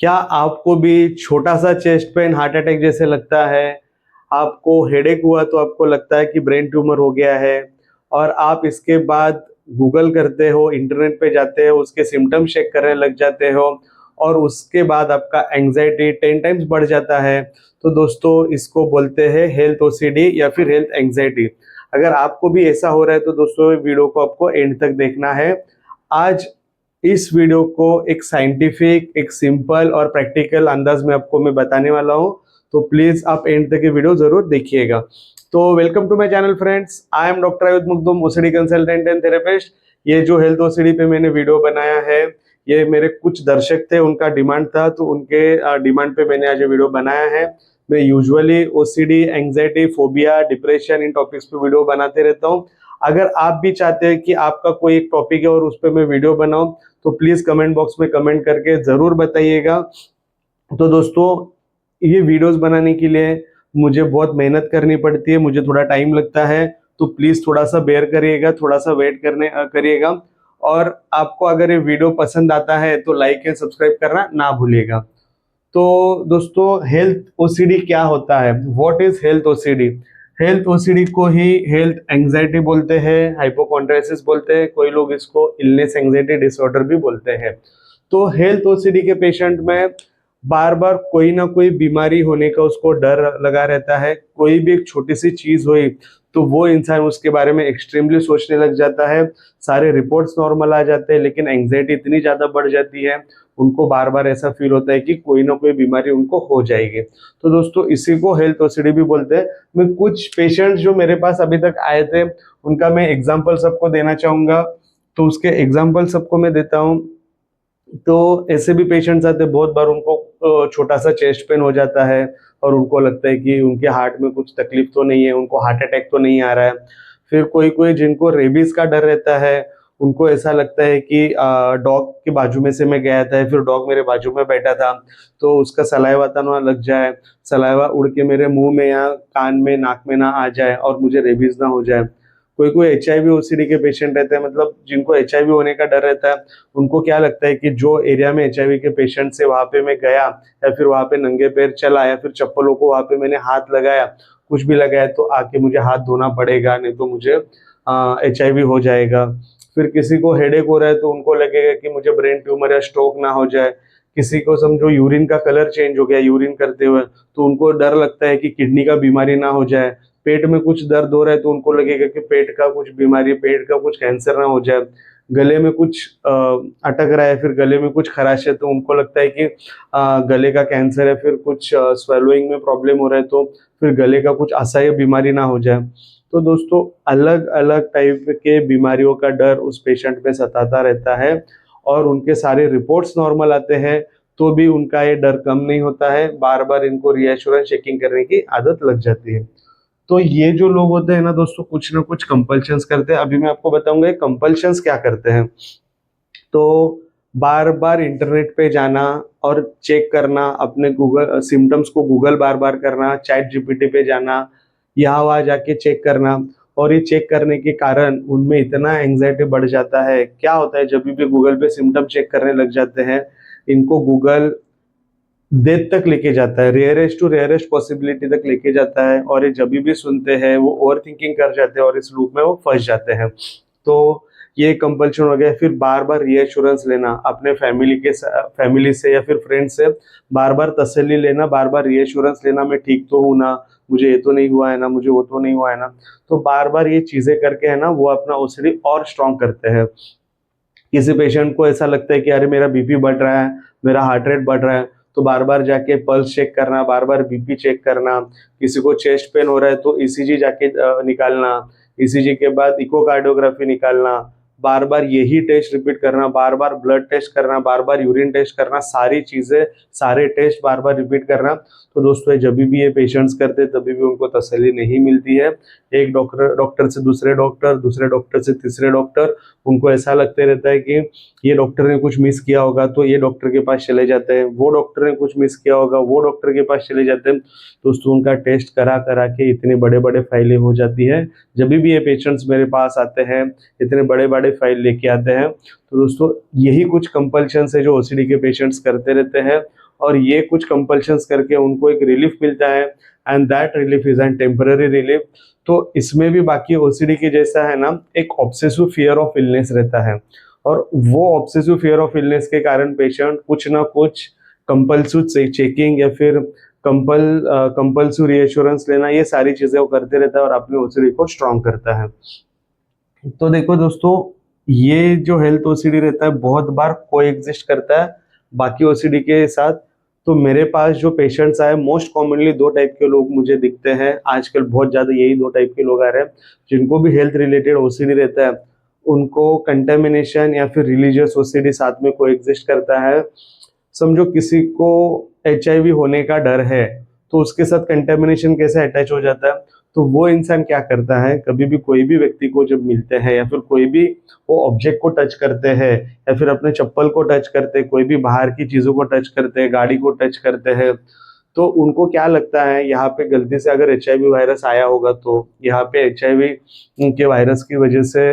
क्या आपको भी छोटा सा चेस्ट पेन हार्ट अटैक जैसे लगता है? आपको हेडेक हुआ तो आपको लगता है कि ब्रेन ट्यूमर हो गया है और आप इसके बाद गूगल करते हो, इंटरनेट पे जाते हो, उसके सिम्टम चेक करने लग जाते हो और उसके बाद आपका एंग्जायटी 10 टाइम्स बढ़ जाता है। तो दोस्तों इसको बोलते हैं हेल्थ ओसीडी या फिर हेल्थ एंग्जायटी। अगर आपको भी ऐसा हो रहा है तो दोस्तों वीडियो को आपको एंड तक देखना है। आज इस वीडियो को एक साइंटिफिक, एक सिंपल और प्रैक्टिकल अंदाज में आपको मैं बताने वाला हूँ, तो प्लीज आप एंड तक ये वीडियो जरूर देखिएगा। तो welcome to my channel friends, I am doctor Ayudh Mugdhum, OCD consultant and therapist. ये जो हेल्थ ओसीडी पे मैंने वीडियो बनाया है, ये मेरे कुछ दर्शक थे, उनका डिमांड था, तो उनके डिमांड पे मैंने आज ये वीडियो बनाया है। मैं usually OCD, anxiety, phobia, depression, इन टॉपिक्स पे वीडियो बनाते रहता हूँ। अगर आप भी चाहते हैं कि आपका कोई एक टॉपिक है और उस पर मैं वीडियो बनाऊं, तो प्लीज कमेंट बॉक्स में कमेंट करके जरूर बताइएगा। तो दोस्तों ये वीडियोस बनाने के लिए मुझे बहुत मेहनत करनी पड़ती है, मुझे थोड़ा टाइम लगता है, तो प्लीज थोड़ा सा बेयर करिएगा, थोड़ा सा वेट करिएगा। और आपको अगर ये वीडियो पसंद आता है तो लाइक एंड सब्सक्राइब करना ना भूलिएगा। तो दोस्तों हेल्थ ओसीडी क्या होता है? What is health OCD? Health OCD को ही हेल्थ एंग्जाइटी बोलते हैं, हाइपोकॉन्ड्रियासिस बोलते हैं, कोई लोग इसको इलनेस एंग्जाइटी डिसऑर्डर भी बोलते हैं। तो हेल्थ ओसीडी के पेशेंट में बार बार कोई ना कोई बीमारी होने का उसको डर लगा रहता है। कोई भी एक छोटी सी चीज हुई तो वो इंसान उसके बारे में एक्सट्रीमली सोचने लग जाता है। सारे रिपोर्ट्स नॉर्मल आ जाते हैं लेकिन एंग्जाइटी इतनी ज्यादा बढ़ जाती है, उनको बार बार ऐसा फील होता है कि कोई ना कोई बीमारी उनको हो जाएगी। तो दोस्तों इसी को हेल्थ ओसीडी भी बोलते हैं। मैं कुछ पेशेंट्स जो मेरे पास अभी तक आए थे उनका मैं एग्जांपल सबको देना चाहूंगा, तो उसके एग्जांपल सबको मैं देता हूँ। तो ऐसे भी पेशेंट्स आते हैं, बहुत बार उनको छोटा सा चेस्ट पेन हो जाता है और उनको लगता है कि उनके हार्ट में कुछ तकलीफ तो नहीं है, उनको हार्ट अटैक तो नहीं आ रहा है। फिर कोई कोई जिनको रेबीज का डर रहता है, उनको ऐसा लगता है कि डॉग के बाजू में से मैं गया था, फिर डॉग मेरे बाजू में बैठा था, तो उसका सलाइवा तना लग जाए, सलाइवा उड़ के मेरे मुंह में या कान में, नाक में ना आ जाए और मुझे रेबीज ना हो जाए। कोई कोई HIV ओसीडी के पेशेंट रहते हैं, मतलब जिनको HIV होने का डर रहता है, उनको क्या लगता है कि जो एरिया में HIV के पेशेंट से वहां पे मैं गया या फिर वहां पे नंगे पैर चला या फिर चप्पलों को वहां पे मैंने हाथ लगाया, कुछ भी लगाया, तो आके मुझे हाथ धोना पड़ेगा, नहीं तो मुझे HIV हो जाएगा। फिर किसी को हेडेक हो रहा है तो उनको लगेगा कि मुझे ब्रेन ट्यूमर या स्ट्रोक ना हो जाए। किसी को समझो यूरिन का कलर चेंज हो गया यूरिन करते हुए, तो उनको डर लगता है कि किडनी का बीमारी ना हो जाए। पेट में कुछ दर्द हो रहा है तो उनको लगेगा कि पेट का कुछ बीमारी, पेट का कुछ कैंसर ना हो जाए। गले में कुछ अटक रहा है, फिर गले में कुछ खराश है, तो उनको लगता है कि गले का कैंसर है। फिर कुछ स्वेलोइंग में प्रॉब्लम हो रहा है तो फिर गले का कुछ असह्य बीमारी ना हो जाए। तो दोस्तों अलग अलग टाइप के बीमारियों का डर उस पेशेंट में सताता रहता है और उनके सारे रिपोर्ट्स नॉर्मल आते हैं तो भी उनका ये डर कम नहीं होता है। बार बार इनको रीएश्योरेंस चेकिंग करने की आदत लग जाती है। तो ये जो लोग होते हैं ना दोस्तों, कुछ ना कुछ कंपल्शंस करते हैं। अभी मैं आपको बताऊंगा ये कंपल्शंस क्या करते हैं। तो बार बार इंटरनेट पे जाना और चेक करना, अपने गूगल सिम्टम्स को गूगल बार बार करना, चैट जीपीटी पे जाना, यहाँ वहाँ जाके चेक करना। और ये चेक करने के कारण उनमें इतना एंग्जाइटी बढ़ जाता है। क्या होता है, जब भी गूगल पे सिम्टम चेक करने लग जाते हैं, इनको गूगल डेथ तक लेके जाता है, रेयरेस्ट टू रेयरेस्ट पॉसिबिलिटी तक लेके जाता है। और ये जब भी सुनते हैं वो ओवर थिंकिंग कर जाते हैं और इस लूप में वो फंस जाते हैं। तो ये कंपल्शन हो गया। फिर बार बार रीएश्योरेंस लेना अपने फैमिली से या फिर फ्रेंड से, बार बार तसल्ली लेना, बार बार रीएश्योरेंस लेना, मैं ठीक तो हूँ ना, मुझे ये तो नहीं हुआ है ना, मुझे वो तो नहीं हुआ है ना। तो बार बार ये चीजें करके है ना वो अपना ओसीडी और स्ट्रॉन्ग करते हैं। किसी पेशेंट को ऐसा लगता है कि अरे मेरा बीपी बढ़ रहा है, मेरा हार्ट रेट बढ़ रहा है, तो बार बार जाके पल्स चेक करना, बार बार बीपी चेक करना। किसी को चेस्ट पेन हो रहा है तो ईसीजी जाके निकालना, ईसीजी के बाद इकोकार्डियोग्राफी निकालना, बार बार यही टेस्ट रिपीट करना, बार बार ब्लड टेस्ट करना, बार बार यूरिन टेस्ट करना, सारी चीजें, सारे टेस्ट बार बार रिपीट करना। तो दोस्तों जब भी ये पेशेंट्स करते तभी भी उनको तसल्ली नहीं मिलती है। एक डॉक्टर से दूसरे डॉक्टर, दूसरे डॉक्टर से तीसरे डॉक्टर, उनको ऐसा लगते रहता है कि ये डॉक्टर ने कुछ मिस किया होगा तो ये डॉक्टर के पास चले जाते हैं, वो डॉक्टर ने कुछ मिस किया होगा, वो डॉक्टर के पास चले जाते हैं। दोस्तों उनका टेस्ट करा करा के इतने बड़े बड़े फाइलें हो जाती है। जब भी ये पेशेंट्स मेरे पास आते हैं, इतने बड़े बड़े बड़े फाइल लेके आते हैं। तो दोस्तों यही कुछ कंपल्शंस है जो ओसीडी के पेशेंट्स करते रहते हैं, और ये कुछ कंपल्शंस करके उनको एक रिलीफ मिलता है, and that relief is an temporary relief. तो इसमें भी बाकी ओसीडी के जैसा है ना, एक ऑब्सेसिव फियर ऑफ इलनेस रहता है, और वो ऑब्सेसिव फियर ऑफ इलनेस के कारण पेशेंट कुछ ना कुछ कंपल्सिव चेकिंग या फिर कंपल्सिव रीएश्योरेंस लेना, ये सारी चीजें वो करते रहता है और अपनी ओसीडी को स्ट्रॉन्ग करता है। तो देखो दोस्तों, ये जो हेल्थ ओसीडी रहता है बहुत बार को एग्जिस्ट करता है बाकी ओसीडी के साथ। तो मेरे पास जो पेशेंट्स आए, मोस्ट कॉमनली दो टाइप के लोग मुझे दिखते हैं आजकल, बहुत ज्यादा यही दो टाइप के लोग आ रहे हैं जिनको भी हेल्थ रिलेटेड ओसीडी रहता है। उनको कंटेमिनेशन या फिर रिलीजियस ओसीडी साथ में को एग्जिस्ट करता है। समझो किसी को एचआईवी होने का डर है, तो उसके साथ कंटेमिनेशन कैसे अटैच हो जाता है। तो वो इंसान क्या करता है, कभी भी कोई भी व्यक्ति को जब मिलते हैं या फिर कोई भी वो ऑब्जेक्ट को टच करते हैं या फिर अपने चप्पल को टच करते हैं, कोई भी बाहर की चीजों को टच करते हैं, गाड़ी को टच करते हैं, तो उनको क्या लगता है यहाँ पे गलती से अगर एचआईवी वायरस आया होगा तो यहाँ पे एचआईवी के वायरस की वजह से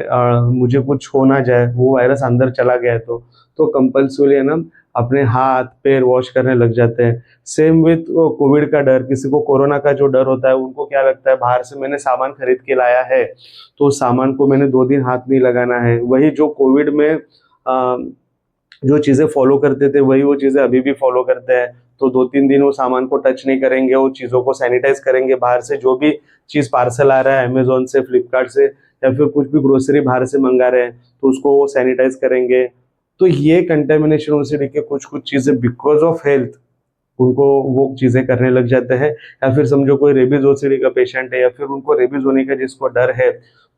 मुझे कुछ हो ना जाए, वो वायरस अंदर चला गया तो कंपल्सरी है ना अपने हाथ पैर वॉश करने लग जाते हैं। सेम विथ कोविड का डर, किसी को कोरोना का जो डर होता है, उनको क्या लगता है बाहर से मैंने सामान खरीद के लाया है तो सामान को मैंने 2 दिन हाथ नहीं लगाना है। वही जो कोविड में जो चीजें फॉलो करते थे वही वो चीजें अभी भी फॉलो करते हैं। तो 2-3 दिन वो सामान को टच नहीं करेंगे, वो चीजों को सैनिटाइज करेंगे। बाहर से जो भी चीज पार्सल आ रहा है अमेजोन से, फ्लिपकार्ट से, या फिर कुछ भी ग्रोसरी बाहर से मंगा रहे हैं तो उसको वो सैनिटाइज करेंगे। तो ये कंटेमिनेशन ओसीडी के कुछ कुछ चीजें बिकॉज ऑफ हेल्थ उनको वो चीजें करने लग जाते हैं। या फिर समझो कोई रेबीज ओसीडी का पेशेंट है या फिर उनको रेबीज होने का जिसको डर है,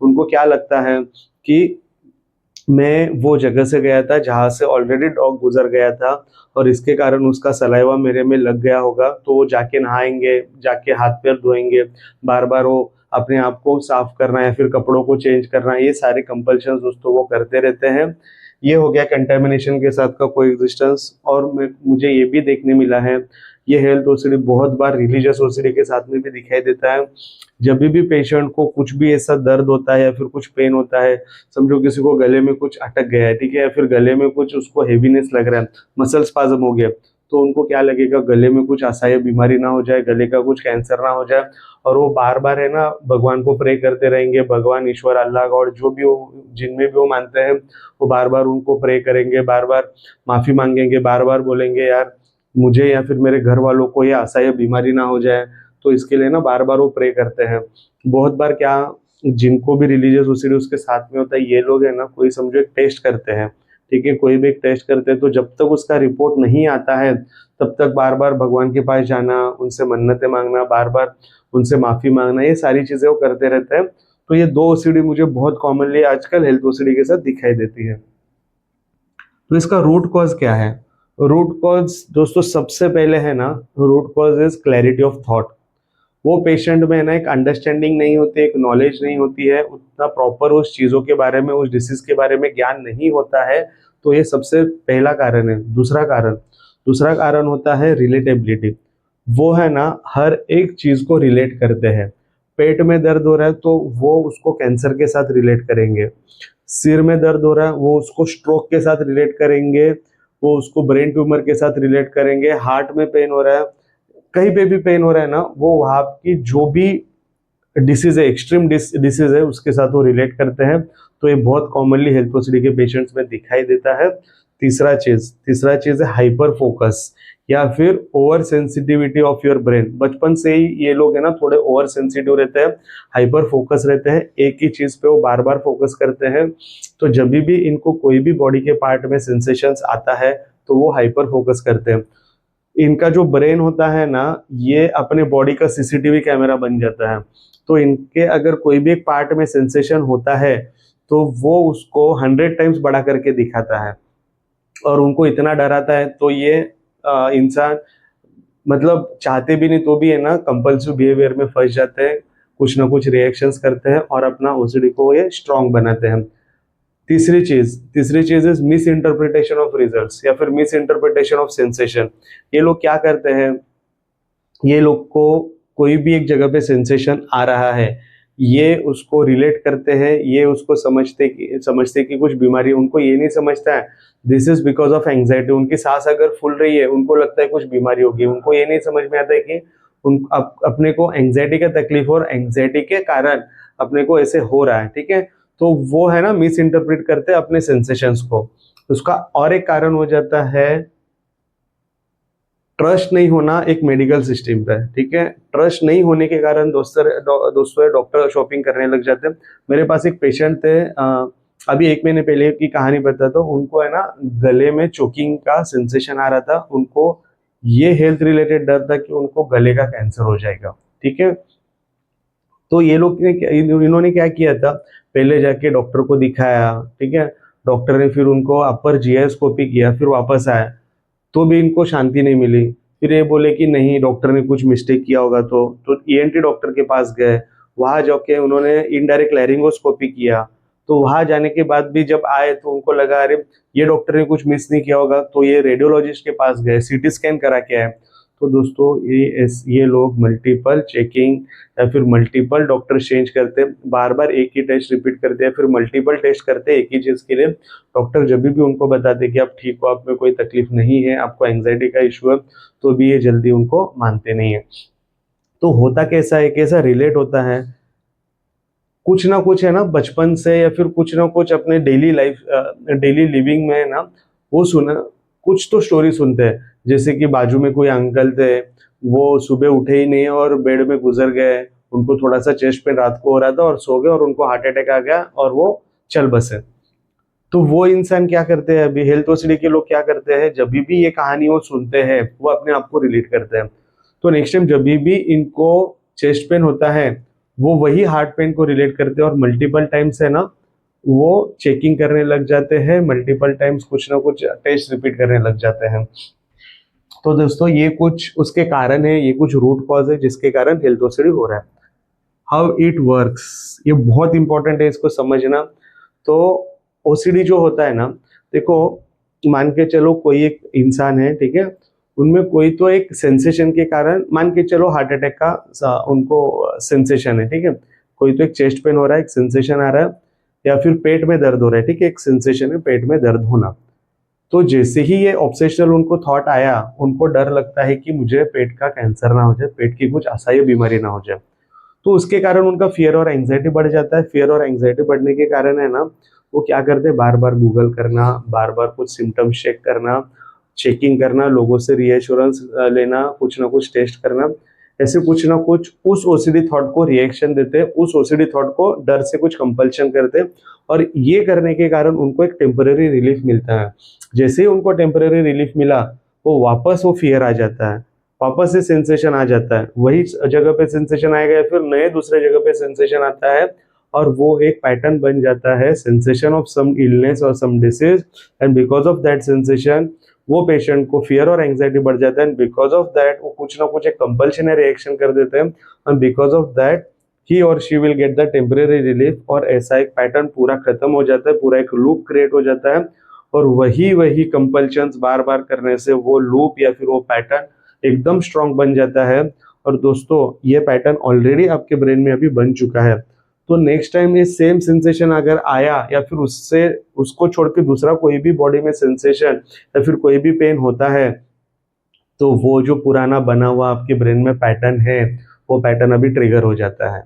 उनको क्या लगता है कि मैं वो जगह से गया था जहां से ऑलरेडी डॉग गुजर गया था और इसके कारण उसका सलाइवा मेरे में लग गया होगा, तो वो जाके नहाएंगे, जाके हाथ पैर धोएंगे, बार बार वो अपने आप को साफ करना या फिर कपड़ों को चेंज करना, ये सारे कंपल्शन दोस्तों वो करते रहते हैं। ये हो गया कंटेमिनेशन के साथ का कोई एग्जिस्टेंस। और मुझे ये भी देखने मिला है, ये हेल्थ ओसीडी बहुत बार रिलीजियस ओसीडी के साथ में भी दिखाई देता है। जब भी पेशेंट को कुछ भी ऐसा दर्द होता है या फिर कुछ पेन होता है, समझो किसी को गले में कुछ अटक गया है, ठीक है, या फिर गले में कुछ उसको हेवीनेस लग रहा है, मसल स्पाज्म हो गया, तो उनको क्या लगेगा गले में कुछ असह्य बीमारी ना हो जाए, गले का कुछ कैंसर ना हो जाए, और वो बार बार है ना भगवान को प्रे करते रहेंगे। भगवान, ईश्वर, अल्लाह, गॉड, जो भी वो जिनमें भी वो मानते हैं, वो बार बार उनको प्रे करेंगे, बार बार माफी मांगेंगे, बार बार बोलेंगे यार मुझे या फिर मेरे घर वालों को ये असह्य बीमारी ना हो जाए। तो इसके लिए ना बार बार वो प्रे करते हैं। बहुत बार क्या, जिनको भी रिलीजियस ओसीडी उसके साथ में होता है, ये लोग है ना कोई समझो एक टेस्ट करते हैं, ठीक है, कोई भी एक टेस्ट करते हैं, तो जब तक उसका रिपोर्ट नहीं आता है तब तक बार बार भगवान के पास जाना, उनसे मन्नतें मांगना, बार बार उनसे माफी मांगना, ये सारी चीजें वो करते रहते हैं। तो ये 2 ओसीडी मुझे बहुत कॉमनली आजकल हेल्थ ओसीडी के साथ दिखाई देती है। तो इसका रूट कॉज क्या है? रूट कॉज दोस्तों सबसे पहले है ना, root cause is clarity of thought. वो पेशेंट में ना एक अंडरस्टैंडिंग नहीं होती, एक नॉलेज नहीं होती है, उतना प्रॉपर उस चीज़ों के बारे में, उस डिसीज के बारे में ज्ञान नहीं होता है। तो ये सबसे पहला कारण है। दूसरा कारण होता है रिलेटेबिलिटी। वो है ना हर एक चीज़ को रिलेट करते हैं। पेट में दर्द हो रहा है तो वो उसको कैंसर के साथ रिलेट करेंगे, सिर में दर्द हो रहा है वो उसको स्ट्रोक के साथ रिलेट करेंगे, वो उसको ब्रेन ट्यूमर के साथ रिलेट करेंगे, हार्ट में पेन हो रहा है, कहीं पे भी पेन हो रहा है ना, वो वहाँ की जो भी डिसीज है, एक्सट्रीम डिसीज है, उसके साथ वो रिलेट करते हैं। तो ये बहुत कॉमनली हेल्थ ओसीडी के पेशेंट्स में दिखाई देता है। तीसरा चीज है हाइपर फोकस या फिर over sensitivity of your brain. बचपन से ही ये लोग है ना थोड़े ओवर सेंसिटिव रहते हैं, हाइपर फोकस रहते हैं, एक ही चीज पे वो बार बार फोकस करते हैं। तो जब भी इनको कोई भी बॉडी के पार्ट में सेंसेशंस आता है तो वो हाइपर फोकस करते हैं। इनका जो ब्रेन होता है ना, ये अपने बॉडी का सीसीटीवी कैमरा बन जाता है। तो इनके अगर कोई भी एक पार्ट में सेंसेशन होता है तो वो उसको 100 टाइम्स बड़ा करके दिखाता है और उनको इतना डराता है। तो ये इंसान मतलब चाहते भी नहीं तो भी है ना कंपल्सिव बिहेवियर में फंस जाते हैं, कुछ ना कुछ रिएक्शंस करते हैं और अपना ओसीडी को ये स्ट्रॉन्ग बनाते हैं। तीसरी चीज is miss interpretation of results या फिर मिस इंटरप्रिटेशन ऑफ सेंसेशन। ये लोग क्या करते हैं, ये लोग को कोई भी एक जगह पे सेंसेशन आ रहा है ये उसको रिलेट करते हैं, ये उसको समझते कि कुछ बीमारी, उनको ये नहीं समझता है this is because of anxiety. उनकी सांस अगर फूल रही है उनको लगता है कुछ बीमारी होगी, उनको ये नहीं समझ में आता है कि अपने को एंग्जाइटी का तकलीफ और एंग्जाइटी के कारण अपने को ऐसे हो रहा है, ठीक है। तो वो है ना मिस इंटरप्रेट करते हैं अपने सेंसेशंस को। उसका और एक कारण हो जाता है ट्रस्ट नहीं होना एक मेडिकल सिस्टम पे, ठीक है। ट्रस्ट नहीं होने के कारण दोस्तों डॉक्टर शॉपिंग करने लग जाते हैं। मेरे पास एक पेशेंट थे, अभी 1 महीने पहले की कहानी बताता हूँ। उनको है ना गले में चोकिंग का सेंसेशन आ रहा था। उनको ये हेल्थ रिलेटेड डर था कि उनको गले का कैंसर हो जाएगा, ठीक है। तो ये लोग ने इन्होंने क्या किया था, पहले जाके डॉक्टर को दिखाया, ठीक है। डॉक्टर ने फिर उनको अपर जीआईस्कोपी किया, फिर वापस आया तो भी इनको शांति नहीं मिली। फिर ये बोले कि नहीं डॉक्टर ने कुछ मिस्टेक किया होगा, तो ईएनटी डॉक्टर के पास गए। वहां जाके उन्होंने इनडायरेक्ट लैरिंगोस्कोपी किया। तो वहां जाने के बाद भी जब आए तो उनको लगा अरे ये डॉक्टर ने कुछ मिस नहीं किया होगा, तो ये रेडियोलॉजिस्ट के पास गए, सीटी स्कैन करा के आए। तो दोस्तों ये लोग मल्टीपल चेकिंग या फिर मल्टीपल डॉक्टर चेंज करते, बार बार एक ही टेस्ट रिपीट करते हैं, फिर मल्टीपल टेस्ट करते हैं एक ही चीज के लिए। डॉक्टर जब भी उनको बताते कि आप ठीक हो, आप में कोई तकलीफ नहीं है, आपको एंजाइटी का इशू है, तो भी ये जल्दी उनको मानते नहीं है। तो होता कैसा है, कैसा रिलेट होता है, कुछ ना कुछ है ना बचपन से या फिर कुछ ना कुछ अपने डेली लिविंग में है ना, वो सुना, कुछ तो स्टोरी सुनते हैं। जैसे कि बाजू में कोई अंकल थे, वो सुबह उठे ही नहीं और बेड में गुजर गए, उनको थोड़ा सा चेस्ट पेन रात को हो रहा था और सो गए और उनको हार्ट अटैक आ गया और वो चल बसे। तो वो इंसान क्या करते हैं, अभी हेल्थ ओसीडी के लोग क्या करते हैं, जब भी ये कहानी वो सुनते हैं वो अपने आप को रिलेट करते हैं। तो नेक्स्ट टाइम जब भी इनको चेस्ट पेन होता है, वो वही हार्ट पेन को रिलेट करते हैं और मल्टीपल टाइम्स है ना वो चेकिंग करने लग जाते हैं, मल्टीपल टाइम्स कुछ ना कुछ टेस्ट रिपीट करने लग जाते हैं। तो दोस्तों ये कुछ उसके कारण है, ये कुछ रूट कॉज है जिसके कारण हेल्थ ओसीडी हो रहा है। हाउ इट वर्क्स, ये बहुत इंपॉर्टेंट है इसको समझना। तो ओसीडी जो होता है ना, देखो मान के चलो कोई एक इंसान है, ठीक है, उनमें कोई तो एक सेंसेशन के कारण मान के चलो हार्ट अटैक का उनको सेंसेशन है, ठीक है। कोई तो एक चेस्ट पेन हो रहा है, एक सेंसेशन आ रहा है, या फिर पेट में दर्द हो रहा है, ठीक है, एक सेंसेशन है पेट में दर्द होना। तो जैसे ही ये ऑब्सेशनल उनको थॉट आया, उनको डर लगता है कि मुझे पेट का कैंसर ना हो जाए, पेट की कुछ असह्य बीमारी ना हो जाए। तो उसके कारण उनका फियर और एंग्जाइटी बढ़ जाता है। फियर और एंग्जाइटी बढ़ने के कारण है ना वो क्या करते हैं, बार बार गूगल करना, बार बार कुछ सिम्टम्स चेक करना, चेकिंग करना, लोगों से रीएश्योरेंस लेना, कुछ ना कुछ टेस्ट करना, ऐसे कुछ ना कुछ उस ओसीडी थॉट को रिएक्शन देते हैं, उस ओसीडी थॉट को डर से कुछ कंपल्शन करते हैं। और ये करने के कारण उनको एक टेम्पररी रिलीफ मिलता है। जैसे ही उनको टेम्पररी रिलीफ मिला, वो वापस वो फियर आ जाता है, वापस से सेंसेशन आ जाता है, वही जगह पे सेंसेशन आएगा या फिर नए दूसरे जगह पे सेंसेशन आता है, और वो एक पैटर्न बन जाता है, सेंसेशन ऑफ सम इलनेस और some disease. And because of that sensation वो पेशेंट को फियर और एंग्जाइटी बढ़ जाता है, एंड बिकॉज ऑफ दैट वो कुछ ना कुछ एक कंपल्शन रिएक्शन कर देते हैं, and because of that he और she will get the temporary relief. और ऐसा एक पैटर्न पूरा खत्म हो जाता है, पूरा एक लूप क्रिएट हो जाता है। और वही वही कंपल्शंस बार बार करने से वो लूप या फिर वो पैटर्न एकदम स्ट्रांग बन जाता है। और दोस्तों ये पैटर्न ऑलरेडी आपके ब्रेन में अभी बन चुका है। तो नेक्स्ट टाइम ये सेम सेंसेशन अगर आया या फिर उससे उसको छोड़ के दूसरा कोई भी बॉडी में सेंसेशन या फिर कोई भी पेन होता है, तो वो जो पुराना बना हुआ आपके ब्रेन में पैटर्न है, वो पैटर्न अभी ट्रिगर हो जाता है।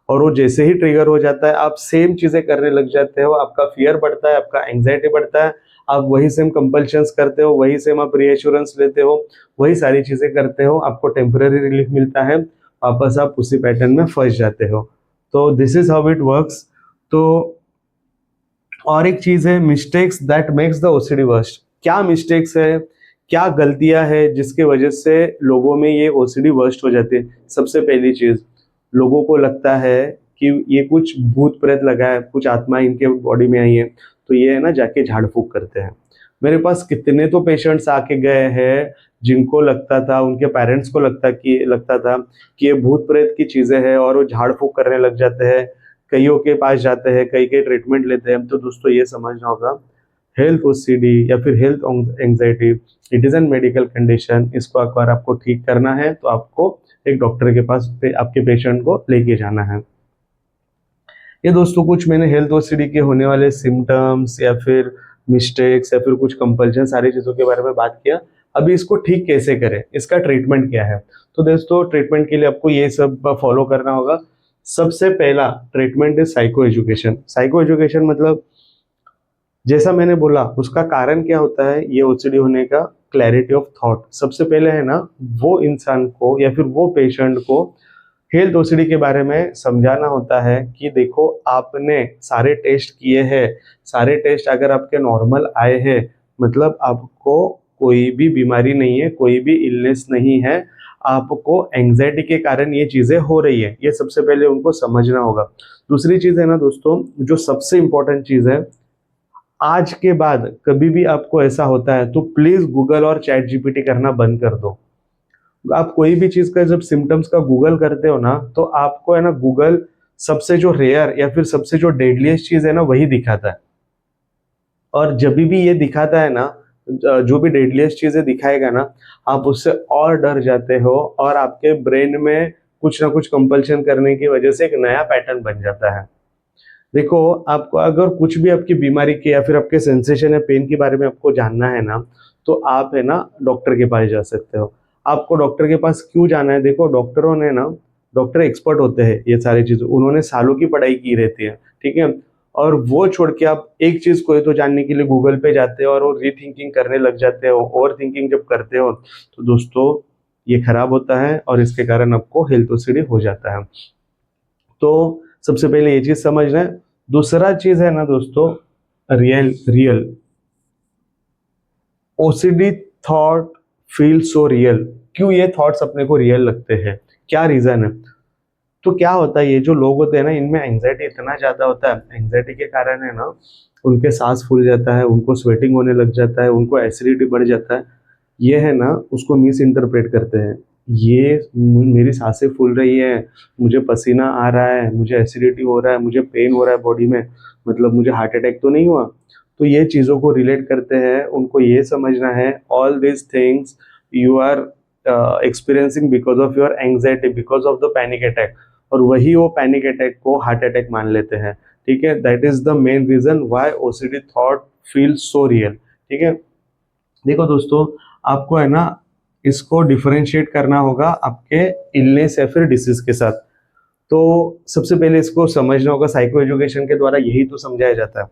और वो जैसे ही ट्रिगर हो जाता है, आप सेम चीजें करने लग जाते हो, आपका फियर बढ़ता है, आपका एंग्जाइटी बढ़ता है, आप वही सेम कंपल्शंस करते हो, वही सेम आप रीएश्योरेंस लेते हो, वही सारी चीजें करते हो, आपको टेम्पररी रिलीफ मिलता है, वापस आप उसी पैटर्न में फंस जाते हो। तो this is how it works. तो और एक चीज है mistakes that makes the OCD worst. क्या मिस्टेक्स है, क्या गलतियां है जिसके वजह से लोगों में ये ओसीडी वर्स्ट हो जाती है। सबसे पहली चीज, लोगों को लगता है कि ये कुछ भूत प्रेत लगा है, कुछ आत्मा इनके बॉडी में आई है, तो ये है ना जाके झाड़ फूक करते हैं। मेरे पास कितने तो पेशेंट्स आके गए हैं जिनको लगता था, उनके पेरेंट्स को लगता था कि ये भूत प्रेत की चीजें हैं, और वो झाड़ फूक करने लग जाते हैं, कईयों के पास जाते हैं, कई कई ट्रीटमेंट लेते हैं। तो दोस्तों ये समझना होगा, हेल्थ ओसीडी या फिर health anxiety it is an medical condition. इसको अगर आपको ठीक करना है तो आपको एक डॉक्टर के पास आपके पेशेंट को लेके जाना है। ये दोस्तों कुछ मैंने हेल्थ ओसीडी के होने वाले सिम्टम्स या फिर मिस्टेक्स या फिर कुछ कंपल्शन सारी चीज़ों के बारे में बात किया। अभी इसको ठीक कैसे करें, इसका ट्रीटमेंट क्या है। तो दोस्तों ट्रीटमेंट के लिए आपको ये सब फॉलो करना होगा। सबसे पहला ट्रीटमेंट है साइको एजुकेशन। साइको एजुकेशन मतलब जैसा मैंने बोला उसका कारण क्या होता है ये ओसीडी होने का, क्लैरिटी ऑफ थॉट। सबसे पहले है ना वो इंसान को या फिर वो पेशेंट को हेल्थ ओसीडी के बारे में समझाना होता है कि देखो आपने सारे टेस्ट किए हैं, सारे टेस्ट अगर आपके नॉर्मल आए हैं मतलब आपको कोई भी बीमारी नहीं है, कोई भी इलनेस नहीं है, आपको एंजाइटी के कारण ये चीजें हो रही है। ये सबसे पहले उनको समझना होगा। दूसरी चीज है ना दोस्तों, जो सबसे इंपॉर्टेंट चीज है, आज के बाद कभी भी आपको ऐसा होता है तो प्लीज गूगल और चैट जीपीटी करना बंद कर दो। आप कोई भी चीज का जब सिम्टम्स का गूगल करते हो ना तो आपको है ना गूगल सबसे जो रेयर या फिर सबसे जो डेडलीस्ट चीज है ना वही दिखाता है। और जब भी ये दिखाता है ना, जो भी डेडलीस्ट चीजें दिखाएगा ना, आप उससे और डर जाते हो और आपके ब्रेन में कुछ ना कुछ कंपल्शन करने की वजह से एक नया पैटर्न बन जाता है। देखो आपको अगर कुछ भी आपकी बीमारी के या फिर आपके सेंसेशन या पेन के बारे में आपको जानना है ना, तो आप है ना डॉक्टर के पास जा सकते हो। आपको डॉक्टर के पास क्यों जाना है, देखो डॉक्टरों ने ना, डॉक्टर एक्सपर्ट होते हैं ये सारी चीजें, उन्होंने सालों की पढ़ाई की रहती है, ठीक है। और वो छोड़ के आप एक चीज को तो जानने के लिए गूगल पे जाते हो और वो रीथिंकिंग करने लग जाते हो। ओवर थिंकिंग जब करते हो तो दोस्तों ये खराब होता है और इसके कारण आपको हेल्थ ओसीडी हो जाता है। तो सबसे पहले ये चीज समझना है। दूसरा चीज है ना दोस्तों, real real OCD thought feel so real. क्यों ये थॉट्स अपने को रियल लगते हैं, क्या रीजन है। तो क्या होता है, ये जो लोग होते हैं ना इनमें एंजाइटी इतना ज्यादा होता है, एंजाइटी के कारण है ना उनके सांस फूल जाता है, उनको स्वेटिंग होने लग जाता है, उनको एसिडिटी बढ़ जाता है। ये है ना उसको मिस इंटरप्रेट करते हैं, ये मेरी सांसें फूल रही है, मुझे पसीना आ रहा है, मुझे एसिडिटी हो रहा है, मुझे पेन हो रहा है बॉडी में, मतलब मुझे हार्ट अटैक तो नहीं हुआ। तो ये चीज़ों को रिलेट करते हैं, उनको ये समझना है all this things you are experiencing because of your anxiety, because of the panic attack. और वही वो पैनिक अटैक को हार्ट अटैक मान लेते हैं, ठीक है। That is the main reason why OCD thought feel so real, ठीक है। देखो दोस्तों आपको है ना इसको डिफरेंशिएट करना होगा आपके इलनेस या फिर डिसीज के साथ। तो सबसे पहले इसको समझना होगा, साइको एजुकेशन के द्वारा यही तो समझाया जाता है।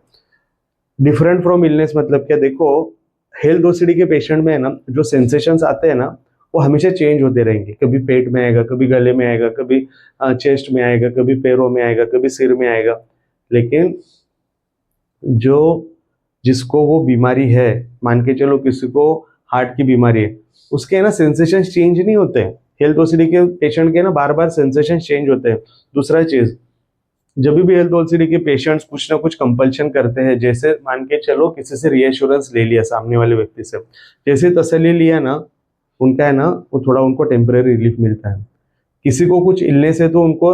डिफरेंट फ्रॉम इलनेस मतलब क्या, देखो हेल्थ ओसीडी के पेशेंट में है ना जो सेंसेशंस आते हैं ना वो हमेशा चेंज होते रहेंगे। कभी पेट में आएगा, कभी गले में आएगा, कभी चेस्ट में आएगा, कभी पैरों में आएगा, कभी सिर में आएगा। लेकिन जो जिसको वो बीमारी है, मान के चलो किसी को हार्ट की बीमारी है, उसके है ना सेंसेशन चेंज नहीं होते हैं। हेल्थ ओसीडी के पेशेंट के ना बार बार सेंसेशन चेंज होते हैं। दूसरा चीज, जब भी हेल्थ ओसीडी के पेशेंट्स कुछ ना कुछ कंपल्शन करते हैं, जैसे मान के चलो किसी से रीएश्योरेंस ले लिया सामने वाले व्यक्ति से, जैसे तसल्ली लिया ना, उनका है ना वो थोड़ा उनको टेम्परेरी रिलीफ मिलता है। किसी को कुछ इलनेस है तो उनको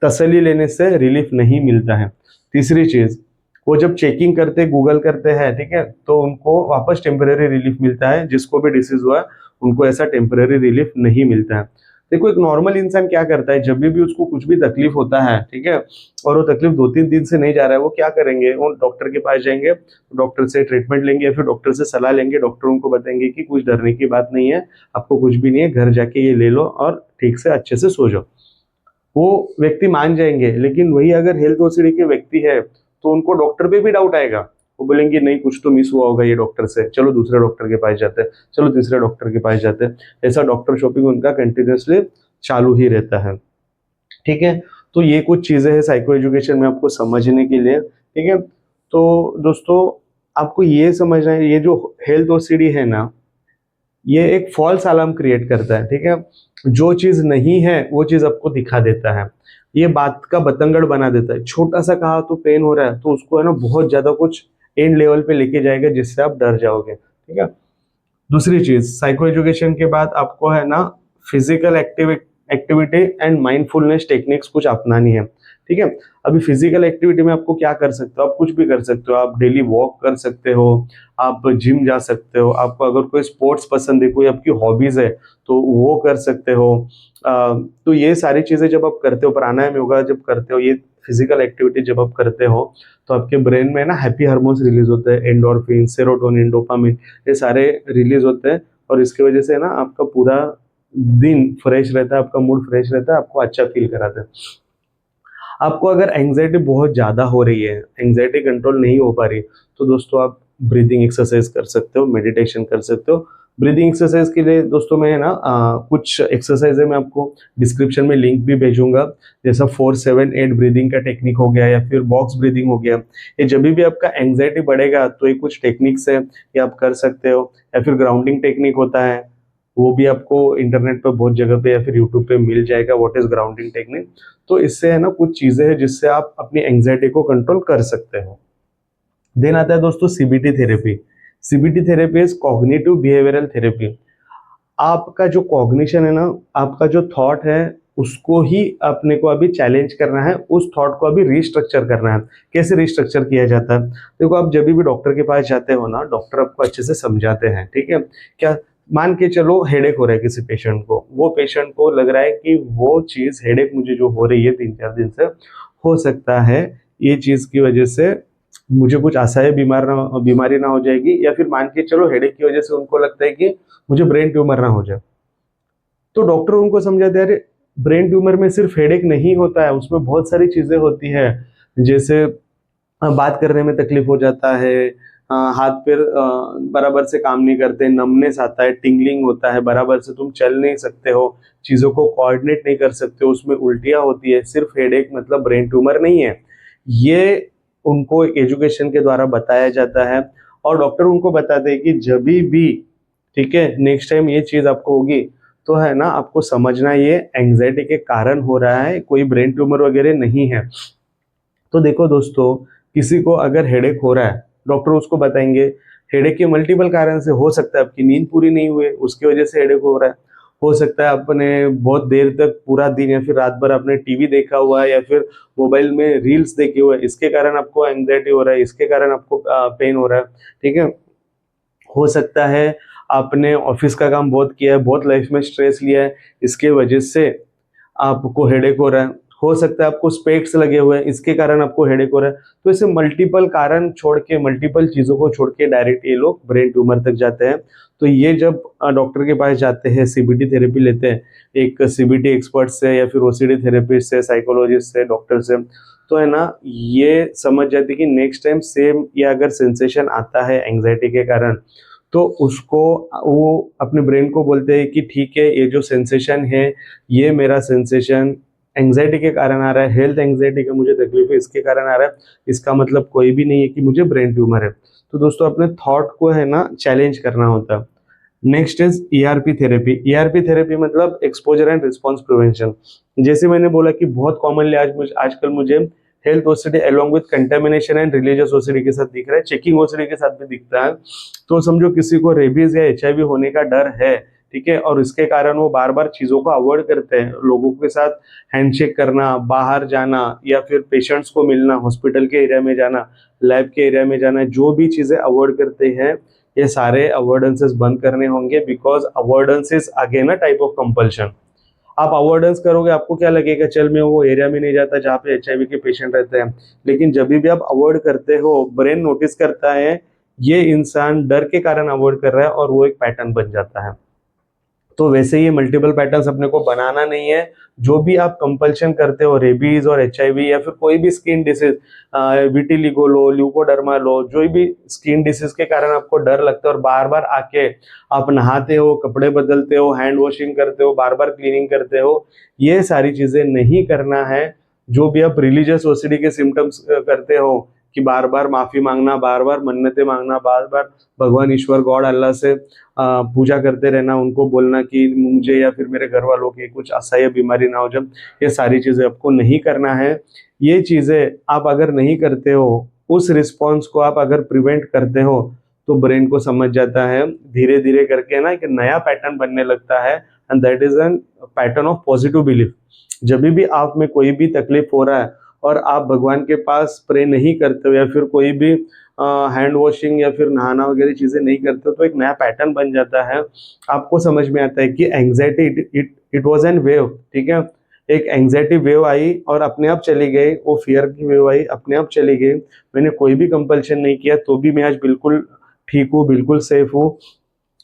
तसल्ली लेने से रिलीफ नहीं मिलता है। तीसरी चीज, वो जब चेकिंग करते गूगल करते हैं, ठीक है, तो उनको वापस टेम्परेरी रिलीफ मिलता है। जिसको भी डिसीज हुआ है उनको ऐसा टेम्परेरी रिलीफ नहीं मिलता है। देखो एक नॉर्मल इंसान क्या करता है, जब भी उसको कुछ भी तकलीफ होता है, ठीक है, और वो तकलीफ 2-3 दिन से नहीं जा रहा है, वो क्या करेंगे, वो डॉक्टर के पास जाएंगे, डॉक्टर से ट्रीटमेंट लेंगे या फिर डॉक्टर से सलाह लेंगे। डॉक्टर उनको बताएंगे कि कुछ डरने की बात नहीं है, आपको कुछ भी नहीं है, घर जाके ये ले लो और ठीक से अच्छे से सो जाओ। वो व्यक्ति मान जाएंगे। लेकिन वही अगर हेल्थ ओसीडी के व्यक्ति है तो उनको डॉक्टर पे भी डाउट आएगा। वो बोलेंगे नहीं कुछ तो मिस हुआ होगा ये डॉक्टर से, चलो दूसरे डॉक्टर के पास जाते हैं, चलो तीसरे डॉक्टर के पास जाते हैं। ऐसा डॉक्टर शॉपिंग उनका कंटिन्यूसली चालू ही रहता है, ठीक है। तो ये कुछ चीजें हैं साइको एजुकेशन में आपको समझने के लिए, ठीक है। तो दोस्तों आपको ये समझना है, ये जो हेल्थ ओसीडी है ना ये एक फॉल्स अलार्म क्रिएट करता है, ठीक है। जो चीज नहीं है वो चीज आपको दिखा देता है, ये बात का बतंगड़ बना देता है। छोटा सा कहा तो पेन हो रहा है तो उसको है ना बहुत ज्यादा कुछ एंड लेवल पे लेके जाएगा जिससे आप डर जाओगे, ठीक है। दूसरी चीज, साइको एजुकेशन के बाद आपको है ना physical activity and mindfulness techniques कुछ अपनानी है, ठीक है। अभी फिजिकल एक्टिविटी में आपको क्या कर सकते हो, आप कुछ भी कर सकते हो। आप डेली वॉक कर सकते हो, आप जिम जा सकते हो, आपको अगर कोई स्पोर्ट्स पसंद है, कोई आपकी हॉबीज है तो वो कर सकते हो। तो ये सारी चीजें जब आप करते हो, प्राणायाम योगा जब करते हो, ये फिजिकल एक्टिविटी जब आप करते हो तो आपके ब्रेन में ना हैप्पी हार्मोन्स रिलीज होते हैं, एंडोर्फिन, सेरोटोनिन, डोपामिन, ये सारे रिलीज होते हैं और इसकी वजह से ना आपका पूरा दिन फ्रेश रहता है, आपका मूड फ्रेश रहता है, आपको अच्छा फील कराता है। आपको अगर एंग्जाइटी बहुत ज़्यादा हो रही है, एंग्जाइटी कंट्रोल नहीं हो पा रही, तो दोस्तों आप ब्रीदिंग एक्सरसाइज कर सकते हो, मेडिटेशन कर सकते हो। ब्रीदिंग एक्सरसाइज के लिए दोस्तों मैं है ना कुछ एक्सरसाइज है, मैं आपको डिस्क्रिप्शन में लिंक भी भेजूंगा, जैसा 4-7-8 ब्रीदिंग का टेक्निक हो गया या फिर बॉक्स ब्रीदिंग हो गया। ये जब भी आपका एंग्जाइटी बढ़ेगा तो ये कुछ टेक्निक्स है, ये आप कर सकते हो। या फिर ग्राउंडिंग टेक्निक होता है, वो भी आपको इंटरनेट पर बहुत जगह पे या फिर यूट्यूब पे मिल जाएगा, व्हाट इज ग्राउंडिंग टेक्निक। तो इससे है ना कुछ चीजें हैं जिससे आप अपनी एंग्जाइटी को कंट्रोल कर सकते हो। देन आता है दोस्तों CBT therapy. CBT therapy is cognitive behavioural therapy. आपका जो कॉग्निशन है ना, आपका जो थॉट है, उसको ही अपने को अभी चैलेंज करना है, उस थॉट को अभी रिस्ट्रक्चर करना है। कैसे रिस्ट्रक्चर किया जाता है? देखो, आप जब भी डॉक्टर के पास जाते हो ना, डॉक्टर आपको अच्छे से समझाते हैं, ठीक है। क्या, मान के चलो हेडेक हो रहा है किसी पेशेंट को, वो पेशेंट को लग रहा है कि वो चीज हेडेक मुझे जो हो रही है 3-4 दिन से, हो सकता है ये चीज की वजह से मुझे कुछ असह्य बीमारी ना हो जाएगी, या फिर मान के चलो हेडेक की वजह से उनको लगता है कि मुझे ब्रेन ट्यूमर ना हो जाए। तो डॉक्टर उनको समझाते हैं, अरे ब्रेन ट्यूमर में सिर्फ हेडेक नहीं होता है, उसमें बहुत सारी चीजें होती है। जैसे बात करने में तकलीफ हो जाता है, हाथ पैर बराबर से काम नहीं करते, नमनेस आता है, टिंगलिंग होता है, बराबर से तुम चल नहीं सकते हो, चीजों को कोऑर्डिनेट नहीं कर सकते हो, उसमें उल्टियां होती है। सिर्फ हेडेक मतलब ब्रेन ट्यूमर नहीं है, ये उनको एजुकेशन के द्वारा बताया जाता है। और डॉक्टर उनको बताते हैं कि जब भी, ठीक है, नेक्स्ट टाइम ये चीज आपको होगी तो है ना, आपको समझना ये एंग्जाइटी के कारण हो रहा है, कोई ब्रेन ट्यूमर वगैरह नहीं है। तो देखो दोस्तों, किसी को अगर हेडेक हो रहा है, डॉक्टर उसको बताएंगे हेडेक के मल्टीपल कारण से हो सकता है आपकी नींद पूरी नहीं हुई, उसकी वजह से हेडेक हो रहा है। हो सकता है आपने बहुत देर तक पूरा दिन या फिर रात भर आपने टीवी देखा हुआ है या फिर मोबाइल में रील्स देखे हुए हैं, इसके कारण आपको एंग्जाइटी हो रहा है, इसके कारण आपको पेन हो रहा है, ठीक है। हो सकता है आपने ऑफिस का काम बहुत किया है, बहुत लाइफ में स्ट्रेस लिया है, इसके वजह से आपको हेडेक हो रहा है। हो सकता है आपको स्पेक्स लगे हुए हैं, इसके कारण आपको हेडेक हो रहा है। तो ऐसे मल्टीपल कारण छोड़ के, मल्टीपल चीजों को छोड़ के डायरेक्ट ये लोग ब्रेन ट्यूमर तक जाते हैं। तो ये जब डॉक्टर के पास जाते हैं, सीबीटी थेरेपी लेते हैं, एक सीबीटी एक्सपर्ट से या फिर ओसीडी थेरेपिस्ट से, साइकोलॉजिस्ट से, डॉक्टर से, तो है ना, ये समझ जाती कि नेक्स्ट टाइम सेम या अगर सेंसेशन आता है एंग्जाइटी के कारण, तो उसको, वो अपने ब्रेन को बोलते हैं कि ठीक है, ये जो सेंसेशन है, ये मेरा सेंसेशन एंग्जाइटी के कारण आ रहा है, हेल्थ एंग्जाइटी का मुझे तकलीफ है, इसके कारण आ रहा है, इसका मतलब कोई भी नहीं है कि मुझे ब्रेन ट्यूमर है। तो दोस्तों, अपने थॉट को है ना चैलेंज करना होता है। Next is ERP therapy. ERP therapy मतलब एक्सपोजर एंड रिस्पॉन्स प्रिवेंशन। जैसे मैंने बोला कि बहुत कॉमनली आजकल मुझे health OCD along with contamination and religious OCD के साथ दिख रहा है, चेकिंग ओसीडी के साथ भी दिखता है। तो समझो किसी को रेबीज या एचआईवी होने का डर है, ठीक है, और इसके कारण वो बार बार चीजों को अवॉइड करते हैं, लोगों के साथ हैंडशेक करना, बाहर जाना या फिर पेशेंट्स को मिलना, हॉस्पिटल के एरिया में जाना, लैब के एरिया में जाना, जो भी चीजें अवॉइड करते हैं, ये सारे अवॉइडेंसेस बंद करने होंगे, because avoidance is again a type of compulsion. आप अवॉइडेंस करोगे, आपको क्या लगेगा, चल मैं वो एरिया में नहीं जाता जहाँ पे एचआईवी के पेशेंट रहते हैं। लेकिन जब भी आप अवॉइड करते हो, ब्रेन नोटिस करता है ये इंसान डर के कारण अवॉइड कर रहा है, और वो एक पैटर्न बन जाता है। तो वैसे ही मल्टीपल पैटर्न्स अपने को बनाना नहीं है। जो भी आप कंपल्शन करते हो, रेबीज और एचआईवी या फिर कोई भी स्किन डिसीज, विटिलिगो लो, ल्यूकोडर्मा लो, जो भी स्किन डिसीज के कारण आपको डर लगता है और बार बार आके आप नहाते हो, कपड़े बदलते हो, हैंड वॉशिंग करते हो, बार बार क्लीनिंग करते हो, ये सारी चीजें नहीं करना है। जो भी आप रिलीजियस ओसीडी के सिम्टम्स करते हो कि बार बार माफी मांगना, बार बार मन्नतें मांगना, बार बार भगवान, ईश्वर, गॉड, अल्लाह से पूजा करते रहना, उनको बोलना कि मुझे या फिर मेरे घर वालों की कुछ असह्य बीमारी ना हो, जब ये सारी चीजें आपको नहीं करना है। ये चीजें आप अगर नहीं करते हो, उस रिस्पॉन्स को आप अगर प्रिवेंट करते हो, तो ब्रेन को समझ जाता है धीरे धीरे करके ना, एक नया पैटर्न बनने लगता है, and that is an pattern of positive belief. जब भी आप में कोई भी तकलीफ हो रहा है और आप भगवान के पास प्रे नहीं करते हो या फिर कोई भी हैंड वॉशिंग या फिर नहाना वगैरह चीजें नहीं करते हो, तो एक नया पैटर्न बन जाता है। आपको समझ में आता है कि anxiety it was an wave, ठीक है, एक एंग्जाइटी वेव आई और अपने आप चली गई, वो फियर की वेव आई अपने आप चली गई। मैंने कोई भी कंपल्शन नहीं किया, तो भी मैं आज बिल्कुल ठीक हूँ, बिल्कुल सेफ हूँ,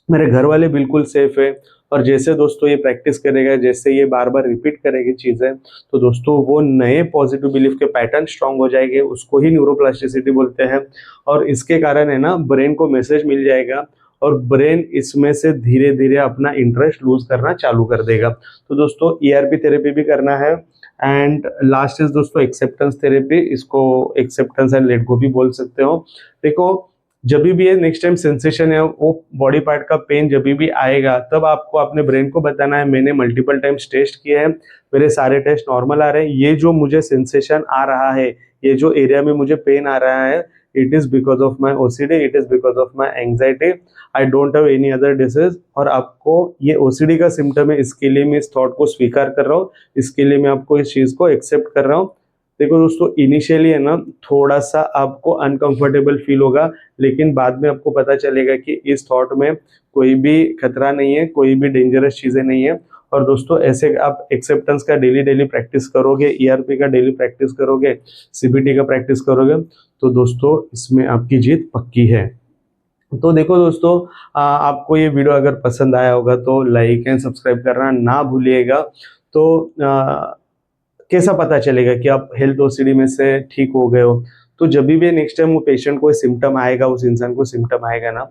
मेरे घर वाले बिल्कुल सेफ है। और जैसे दोस्तों ये प्रैक्टिस करेगा, जैसे ये बार बार रिपीट करेगी चीज़ें, तो दोस्तों वो नए पॉजिटिव बिलीफ के पैटर्न स्ट्रांग हो जाएंगे, उसको ही न्यूरोप्लास्टिसिटी बोलते हैं। और इसके कारण है ना, ब्रेन को मैसेज मिल जाएगा और ब्रेन इसमें से धीरे धीरे अपना इंटरेस्ट लूज करना चालू कर देगा। तो दोस्तों ERP थेरेपी भी करना है। एंड लास्ट इज दोस्तों एक्सेप्टेंस थेरेपी, इसको एक्सेप्टेंस एंड लेट गो भी बोल सकते हो। देखो, जब भी ये नेक्स्ट टाइम सेंसेशन है, वो बॉडी पार्ट का पेन जब भी आएगा, तब आपको अपने ब्रेन को बताना है मैंने मल्टीपल टाइम्स टेस्ट किए हैं, मेरे सारे टेस्ट नॉर्मल आ रहे हैं, ये जो मुझे सेंसेशन आ रहा है, ये जो एरिया में मुझे पेन आ रहा है, it is because of my OCD, it is because of my anxiety, I don't have any other disease. और आपको ये OCD का सिम्टम है, इसके लिए मैं इस थॉट को स्वीकार कर रहा हूँ, इसके लिए मैं आपको इस चीज को एक्सेप्ट कर रहा हूँ। देखो दोस्तों, इनिशियली है ना, थोड़ा सा आपको अनकंफर्टेबल फील होगा, लेकिन बाद में आपको पता चलेगा कि इस थॉट में कोई भी खतरा नहीं है, कोई भी डेंजरस चीजें नहीं है। और दोस्तों, ऐसे आप एक्सेप्टेंस का डेली डेली प्रैक्टिस करोगे, ERP का डेली प्रैक्टिस करोगे, CBT का प्रैक्टिस करोगे, तो दोस्तों इसमें आपकी जीत पक्की है। तो देखो दोस्तों, आपको ये वीडियो अगर पसंद आया होगा तो लाइक एंड सब्सक्राइब करना ना भूलिएगा। तो कैसा पता चलेगा कि आप हेल्थ OCD में से ठीक हो गए हो? तो जब भी नेक्स्ट टाइम वो पेशेंट को सिम्टम आएगा, उस इंसान को सिम्टम आएगा ना,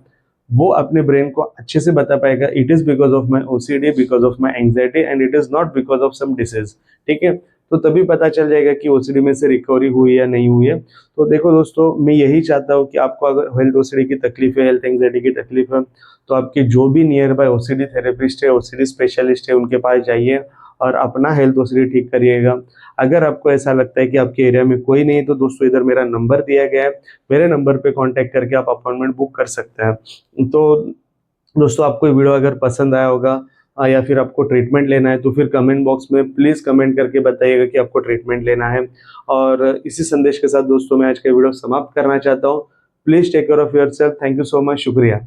वो अपने ब्रेन को अच्छे से बता पाएगा it is because of my OCD, because of my anxiety, and it is not because of some disease. ठीक है, तो तभी पता चल जाएगा कि OCD में से रिकवरी हुई या नहीं हुई है। तो देखो दोस्तों, मैं यही चाहता हूँ कि आपको अगर हेल्थ OCD की तकलीफ है, हेल्थ एंग्जाइटी की तकलीफ है, तो आपकी जो भी नियर बाय OCD थेरेपिस्ट है, OCD स्पेशलिस्ट है, उनके पास जाइए और अपना हेल्थ OCD ठीक करिएगा। अगर आपको ऐसा लगता है कि आपके एरिया में कोई नहीं, तो दोस्तों इधर मेरा नंबर दिया गया है, मेरे नंबर पे कांटेक्ट करके आप अपॉइंटमेंट बुक कर सकते हैं। तो दोस्तों, आपको ये वीडियो अगर पसंद आया होगा या फिर आपको ट्रीटमेंट लेना है, तो फिर कमेंट बॉक्स में प्लीज़ कमेंट करके बताइएगा कि आपको ट्रीटमेंट लेना है। और इसी संदेश के साथ दोस्तों, मैं आज का वीडियो समाप्त करना चाहता हूँ। Please take care of yourself. Thank you so much. शुक्रिया।